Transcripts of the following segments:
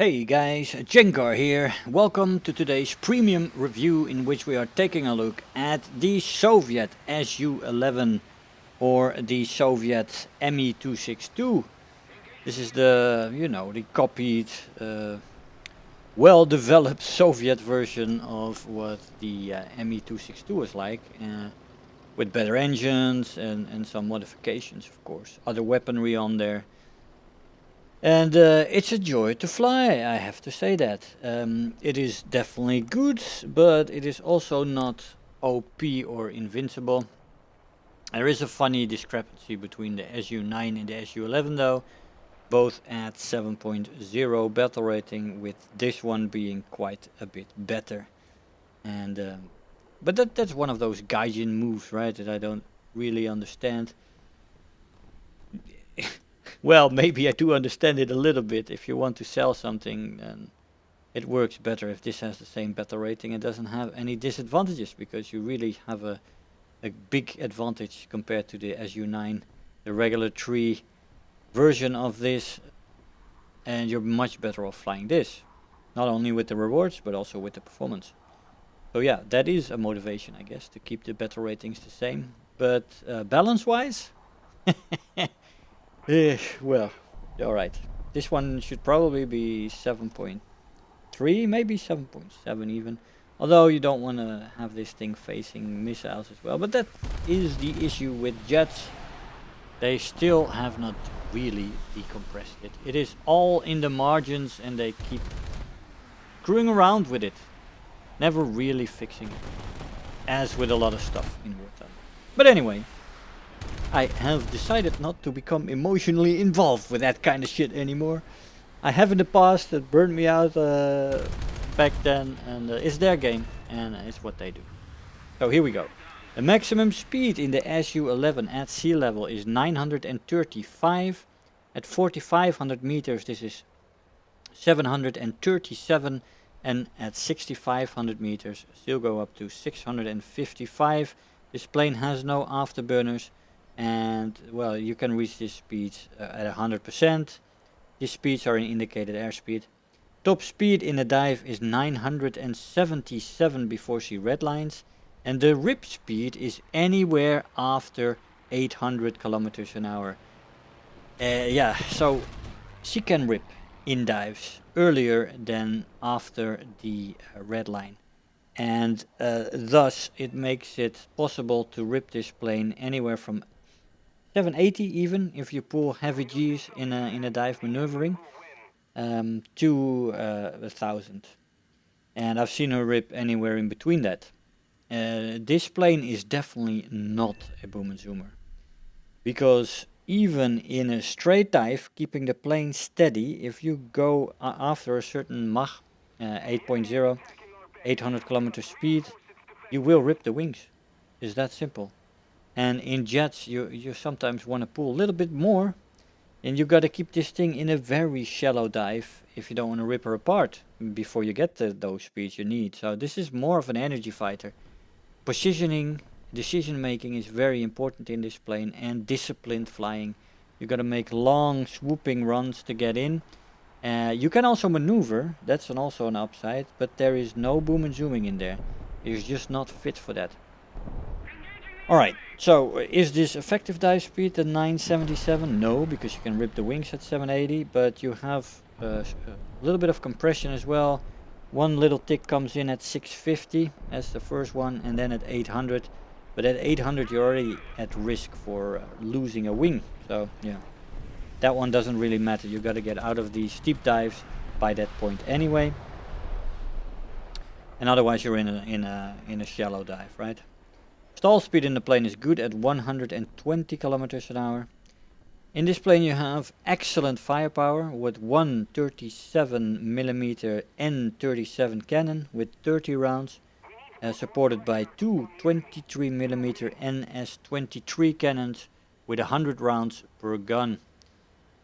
Hey guys, Jengar here. Welcome to today's premium review in which we are taking a look at the Soviet Su-11 or the Soviet Me-262. This is the copied, well-developed Soviet version of what the Me-262 was like, with better engines and some modifications, of course. Other weaponry on there. And it's a joy to fly, I have to say that. It is definitely good, but it is also not OP or invincible. There is a funny discrepancy between the Su-9 and the Su-11 though, both at 7.0 battle rating, with this one being quite a bit better. And but that's one of those gaijin moves, right, that I don't really understand. Well, maybe I do understand it a little bit. If you want to sell something, then it works better if this has the same battle rating and doesn't have any disadvantages, because you really have a big advantage compared to the Su-9, the regular 3 version of this, and you're much better off flying this. Not only with the rewards, but also with the performance. So yeah, that is a motivation, I guess, to keep the battle ratings the same. But balance-wise, well, alright. This one should probably be 7.3, maybe 7.7 even. Although you don't want to have this thing facing missiles as well. But that is the issue with jets. They still have not really decompressed it. It is all in the margins and they keep screwing around with it. Never really fixing it. As with a lot of stuff in wartime. But anyway, I have decided not to become emotionally involved with that kind of shit anymore. I have in the past, that burned me out back then, and it's their game, and it's what they do. So here we go. The maximum speed in the Su-11 at sea level is 935. At 4,500 meters this is 737, and at 6,500 meters still go up to 655. This plane has no afterburners, and well, you can reach this speed at 100%. These speeds are in indicated airspeed. Top speed in a dive is 977 before she redlines, and the rip speed is anywhere after 800 kilometers an hour. Yeah, so she can rip in dives earlier than after the red line, and thus it makes it possible to rip this plane anywhere from 780 even if you pull heavy G's in a dive maneuvering, to 1000, and I've seen her rip anywhere in between that. This plane is definitely not a boom and zoomer, because even in a straight dive, keeping the plane steady, if you go after a certain Mach 8.0, 800 kilometer speed, you will rip the wings. It's that simple. And in jets, you sometimes want to pull a little bit more, and you got to keep this thing in a very shallow dive if you don't want to rip her apart before you get to those speeds you need. So this is more of an energy fighter. Positioning, decision making is very important in this plane, and disciplined flying. You got to make long swooping runs to get in. You can also maneuver, that's also an upside, but there is no boom and zooming in there. It's just not fit for that. Alright, so is this effective dive speed at 977? No, because you can rip the wings at 780, but you have a little bit of compression as well. One little tick comes in at 650 as the first one, and then at 800. But at 800 you're already at risk for losing a wing. So yeah, that one doesn't really matter. You got to get out of these steep dives by that point anyway, and otherwise you're in a shallow dive, right? Stall speed in the plane is good at 120 kilometers an hour. In this plane you have excellent firepower with one 37mm N37 cannon with 30 rounds, supported by two 23mm NS23 cannons with 100 rounds per gun.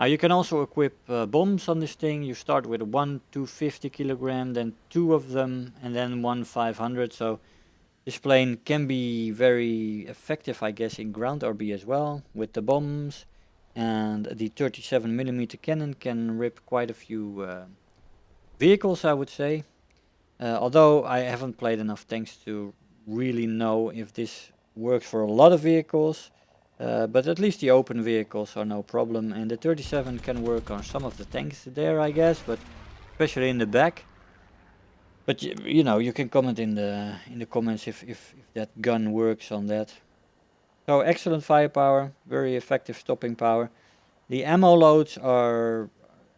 Now you can also equip bombs on this thing. You start with one 250 kilogram, then two of them, and then one 500. So this plane can be very effective, I guess, in ground RB as well with the bombs, and the 37mm cannon can rip quite a few vehicles, I would say. Although I haven't played enough tanks to really know if this works for a lot of vehicles, but at least the open vehicles are no problem, and the 37 can work on some of the tanks there, I guess, but especially in the back. But you know, you can comment in the comments if that gun works on that. So excellent firepower, very effective stopping power. The ammo loads are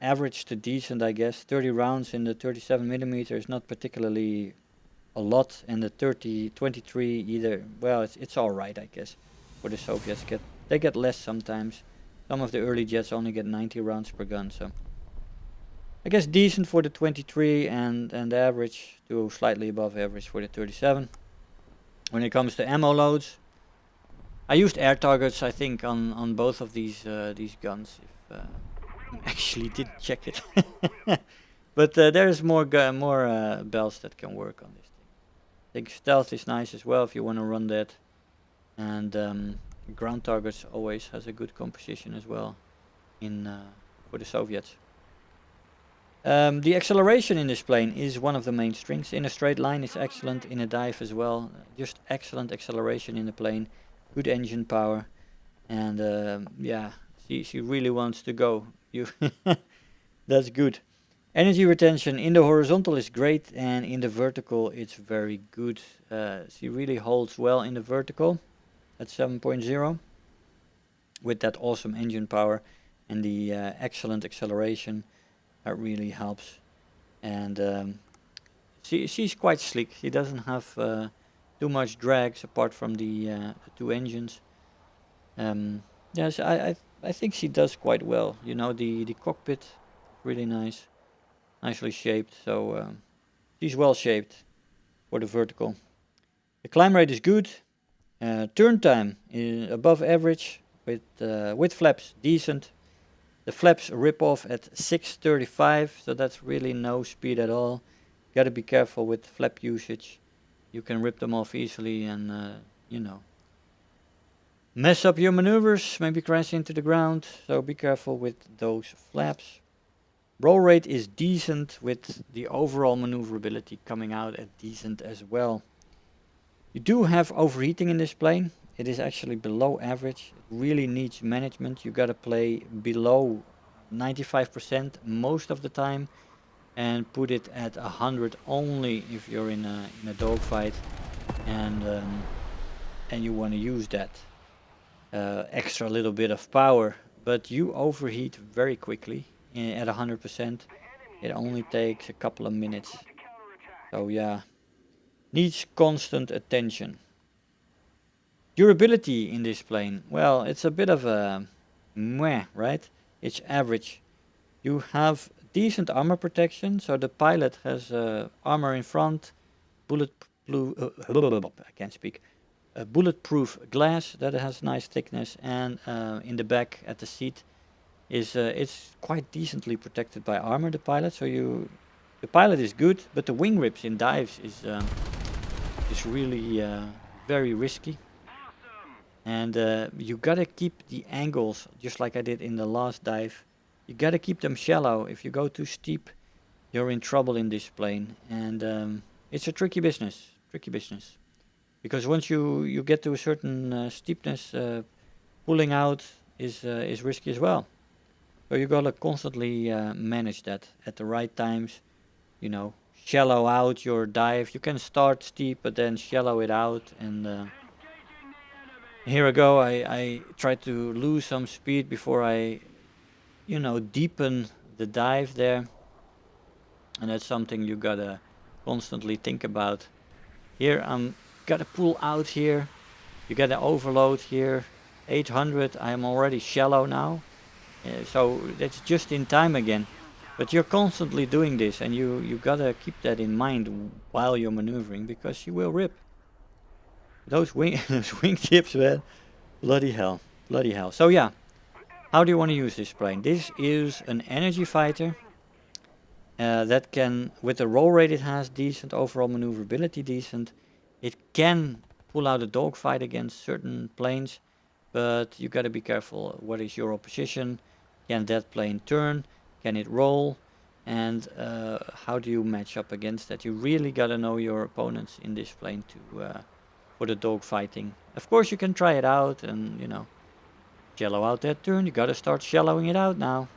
average to decent, I guess. 30 rounds in the 37mm is not particularly a lot, and the 23 either. Well, it's all right, I guess. For the Soviets, they get less sometimes. Some of the early jets only get 90 rounds per gun, so I guess decent for the 23 and average to slightly above average for the 37. When it comes to ammo loads, I used air targets, I think, on both of these guns. If actually didn't check it, but there's more bells that can work on this thing. I think stealth is nice as well if you want to run that, and ground targets always has a good composition as well in for the Soviets. The acceleration in this plane is one of the main strengths. In a straight line, it's excellent. In a dive as well, just excellent acceleration in the plane. Good engine power, and yeah, she really wants to go. You, that's good. Energy retention in the horizontal is great, and in the vertical it's very good. She really holds well in the vertical at 7.0 with that awesome engine power and the excellent acceleration. That really helps, and she's quite sleek. She doesn't have too much drags apart from the two engines. Yes, I think she does quite well. You know, the cockpit, really nice, nicely shaped. So she's well shaped for the vertical. The climb rate is good. Turn time is above average with flaps decent. The flaps rip off at 635, so that's really no speed at all. Gotta be careful with flap usage. You can rip them off easily and, you know, mess up your maneuvers, maybe crash into the ground, so be careful with those flaps. Roll rate is decent with the overall maneuverability coming out at decent as well. You do have overheating in this plane. It is actually below average. It really needs management. You gotta play below 95% most of the time and put it at 100 only if you're in a dogfight and you want to use that extra little bit of power. But you overheat very quickly at 100%. It only takes a couple of minutes. So yeah, needs constant attention. Durability in this plane, well, it's a bit of a meh, right? It's average. You have decent armor protection, so the pilot has armor in front, bulletproof, I can't speak, bulletproof glass that has nice thickness, and in the back at the seat is it's quite decently protected by armor, the pilot. So the pilot is good, but the wing rips in dives is really very risky. And you gotta keep the angles, just like I did in the last dive. You gotta keep them shallow. If you go too steep, you're in trouble in this plane. And it's a tricky business, because once you get to a certain steepness, pulling out is risky as well. So you gotta constantly manage that at the right times. You know, shallow out your dive. You can start steep, but then shallow it out. And here I go. I try to lose some speed before I, you know, deepen the dive there. And that's something you gotta constantly think about. Here I'm gotta pull out here. You gotta overload here. 800. I am already shallow now. So that's just in time again. But you're constantly doing this, and you gotta keep that in mind while you're maneuvering, because you will rip. Those wing tips, man. Bloody hell. Bloody hell. So yeah, how do you want to use this plane? This is an energy fighter that can, with the roll rate it has, decent overall maneuverability, decent. It can pull out a dogfight against certain planes, but you gotta be careful. What is your opposition? Can that plane turn? Can it roll? And how do you match up against that? You really gotta know your opponents in this plane to for the dogfighting. Of course, you can try it out and, you know, shallow out that turn. You gotta start shallowing it out now.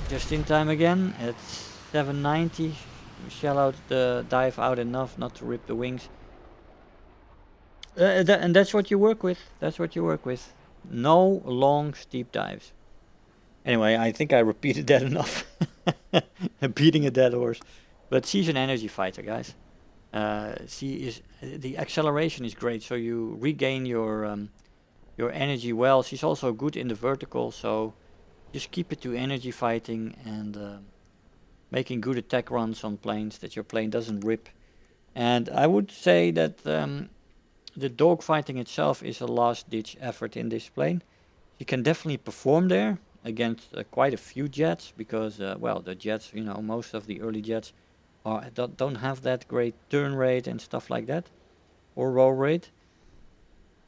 Just in time again at 790. Shallow the dive out enough not to rip the wings. And that's what you work with. That's what you work with. No long steep dives. Anyway, I think I repeated that enough. Beating a dead horse. But she's an energy fighter, guys. The acceleration is great, so you regain your energy well. She's also good in the vertical, so just keep it to energy fighting and making good attack runs on planes that your plane doesn't rip. And I would say that the dogfighting itself is a last-ditch effort in this plane. You can definitely perform there against quite a few jets, because well, the jets, you know, most of the early jets don't have that great turn rate and stuff like that, or roll rate.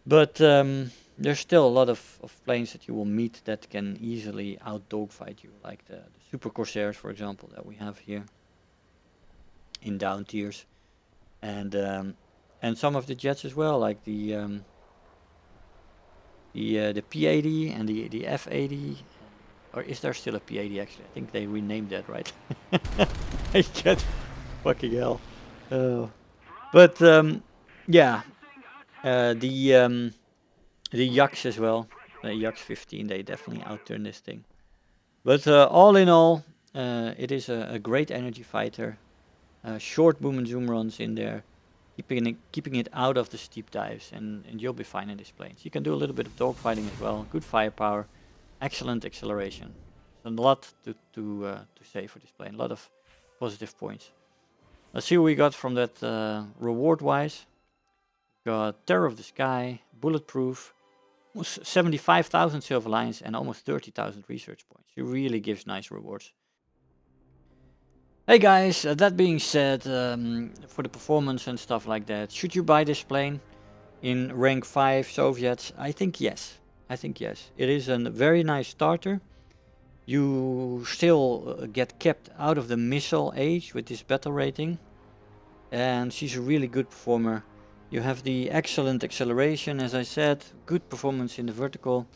But there's still a lot of planes that you will meet that can easily out dogfight you, like the Super Corsairs, for example, that we have here in down tiers, and some of the jets as well, like the P-80 and the F-80. Or is there still a P-80 actually? I think they renamed that, right? I get fucking hell. But yeah, the Yaks as well, the Yaks 15, they definitely outturn this thing. But all in all, it is a great energy fighter. Short boom and zoom runs in there, keeping it out of the steep dives, and you'll be fine in this plane. So you can do a little bit of dogfighting as well. Good firepower. Excellent acceleration. A lot to say for this plane. A lot of positive points. Let's see what we got from that reward-wise. Got Terror of the Sky, Bulletproof, 75,000 Silver Lions, and almost 30,000 research points. It really gives nice rewards. Hey guys, that being said, for the performance and stuff like that, should you buy this plane in rank 5 Soviets? I think yes. I think yes. It is a very nice starter. You still get kept out of the missile age with this battle rating, and she's a really good performer. You have the excellent acceleration, as I said, good performance in the vertical.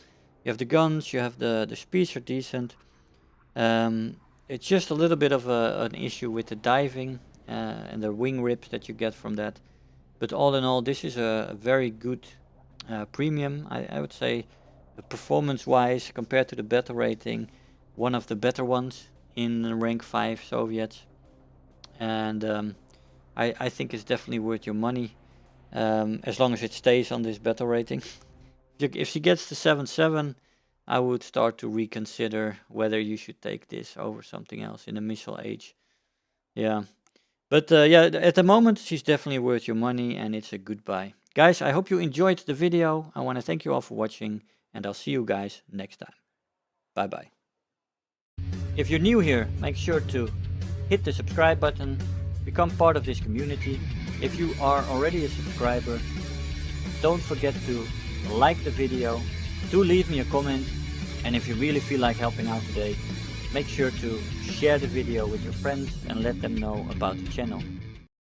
You have the guns, you have the speeds are decent. It's just a little bit of an issue with the diving and the wing rips that you get from that. But all in all, this is a very good premium, I would say. Performance-wise, compared to the battle rating, one of the better ones in rank 5 Soviets. And I think it's definitely worth your money, as long as it stays on this battle rating. If she gets to 7.7, I would start to reconsider whether you should take this over something else in the missile age. Yeah. But yeah, at the moment, she's definitely worth your money, and it's a good buy. Guys, I hope you enjoyed the video. I want to thank you all for watching, and I'll see you guys next time. Bye-bye. If you're new here, make sure to hit the subscribe button, become part of this community. If you are already a subscriber, don't forget to like the video, do leave me a comment, and if you really feel like helping out today, make sure to share the video with your friends and let them know about the channel.